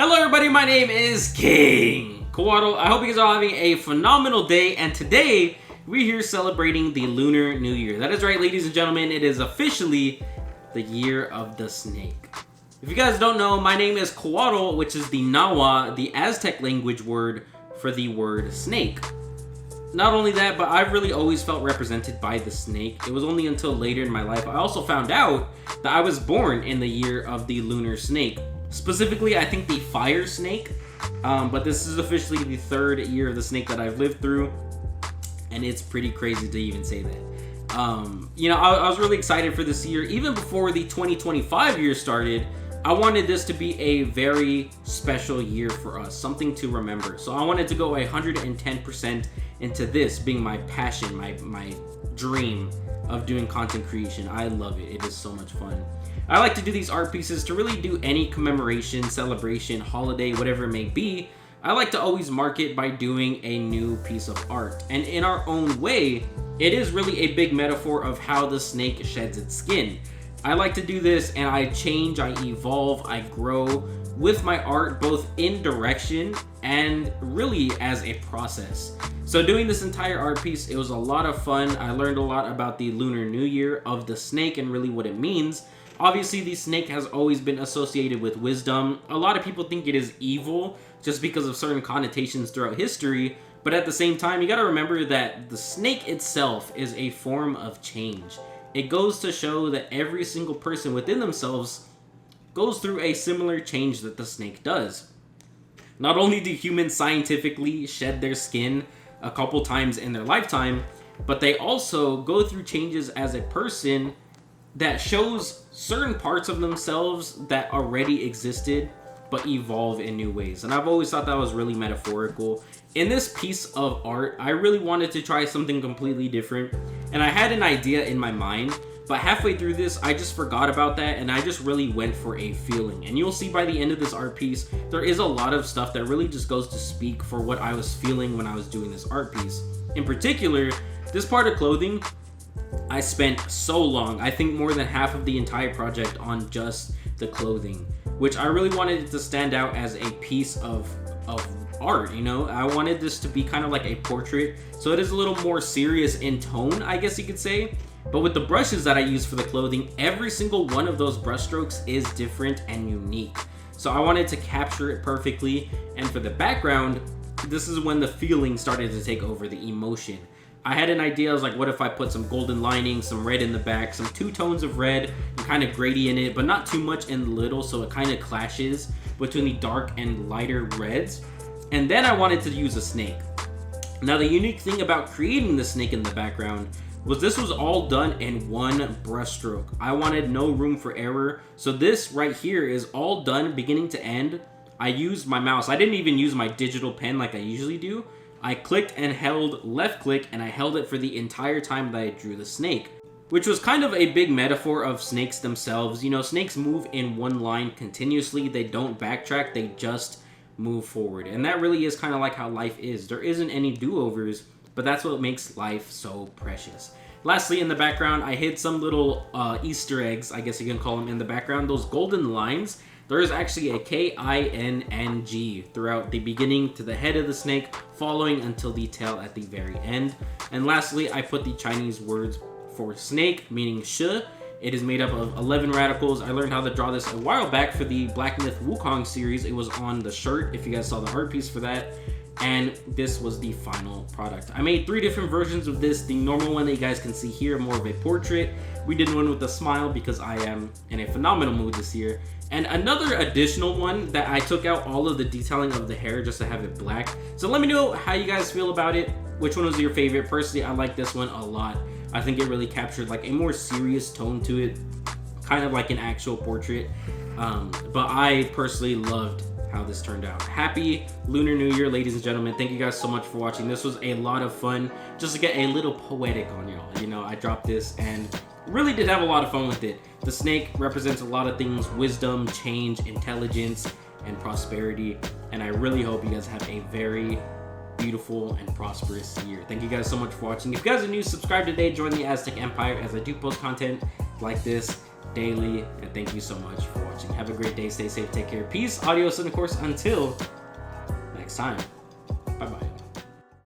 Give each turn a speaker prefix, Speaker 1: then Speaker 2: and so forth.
Speaker 1: Hello everybody, my name is King Kawaddle. I hope you guys are all having a phenomenal day, and today we're here celebrating the Lunar New Year. That is right, ladies and gentlemen, it is officially the year of the snake. If you guys don't know, my name is Kawaddle, which is the Nawa, the Aztec language word for the word snake. Not only that, but I've really always felt represented by the snake. It was only until later in my life I also found out that I was born in the year of the lunar snake. Specifically, I think the fire snake, but this is officially the third year of the snake that I've lived through, and it's pretty crazy to even say that. I was really excited for this year. Even before the 2025 year started, I wanted this to be a very special year for us, something to remember. So I wanted to go 110% into this being my passion, my dream of doing content creation. I love it. It is so much fun. I like to do these art pieces to really do any commemoration, celebration, holiday, whatever it may be. I like to always mark it by doing a new piece of art. And in our own way, it is really a big metaphor of how the snake sheds its skin. I like to do this and I change, I evolve, I grow with my art, both in direction and really as a process. So doing this entire art piece, it was a lot of fun. I learned a lot about the Lunar New Year of the snake and really what it means. Obviously, the snake has always been associated with wisdom. A lot of people think it is evil just because of certain connotations throughout history. But at the same time, you gotta remember that the snake itself is a form of change. It goes to show that every single person within themselves goes through a similar change that the snake does. Not only do humans scientifically shed their skin a couple times in their lifetime, but they also go through changes as a person that shows certain parts of themselves that already existed but evolve in new ways. And I've always thought that was really metaphorical. In this piece of art, I really wanted to try something completely different, and I had an idea in my mind, but halfway through this, I just forgot about that, and I just really went for a feeling. And you'll see by the end of this art piece, there is a lot of stuff that really just goes to speak for what I was feeling when I was doing this art piece. In particular, this part of clothing, I spent so long, I think more than half of the entire project on just the clothing, which I really wanted it to stand out as a piece of art, you know? I wanted this to be kind of like a portrait, so it is a little more serious in tone, I guess you could say. But with the brushes that I use for the clothing, every single one of those brush strokes is different and unique. So I wanted to capture it perfectly, and for the background, this is when the feeling started to take over, the emotion. I had an idea, I was like, what if I put some golden lining, some red in the back, some two tones of red, and kind of gradient it, but not too much and little, so it kind of clashes between the dark and lighter reds. And then I wanted to use a snake. Now the unique thing about creating the snake in the background was this was all done in one brush stroke. I wanted no room for error, so this right here is all done beginning to end. I used my mouse. I didn't even use my digital pen like I usually do. I clicked and held left click, and I held it for the entire time that I drew the snake, which was kind of a big metaphor of snakes themselves. You know, snakes move in one line continuously. They don't backtrack, they just move forward. And that really is kind of like how life is. There isn't any do-overs, but that's what makes life so precious. Lastly, in the background, I hid some little Easter eggs, I guess you can call them, in the background. Those golden lines, there is actually a K-I-N-N-G throughout the beginning to the head of the snake, following until the tail at the very end. And lastly, I put the Chinese words for snake, meaning shi. It is made up of 11 radicals. I learned how to draw this a while back for the Black Myth Wukong series. It was on the shirt, if you guys saw the art piece for that. And this was the final product. I made 3 different versions of this. The normal one that you guys can see here, more of a portrait. We did one with a smile because I am in a phenomenal mood this year. And another additional one that I took out all of the detailing of the hair just to have it black. So let me know how you guys feel about it. Which one was your favorite? Personally, I like this one a lot. I think it really captured like a more serious tone to it, kind of like an actual portrait. But I personally loved how this turned out. Happy Lunar New Year, ladies and gentlemen. Thank you guys so much for watching. This was a lot of fun just to get a little poetic on y'all. You know, I dropped this and really did have a lot of fun with it. The snake represents a lot of things: wisdom, change, intelligence, and prosperity. And I really hope you guys have a very beautiful and prosperous year. Thank you guys so much for watching. If you guys are new, subscribe today, join the Aztec Empire, as I do post content like this daily. And thank you so much for watching. watching. Have a great day. Stay safe. Take care. Peace. Adios. And of course, until next time. Bye-bye.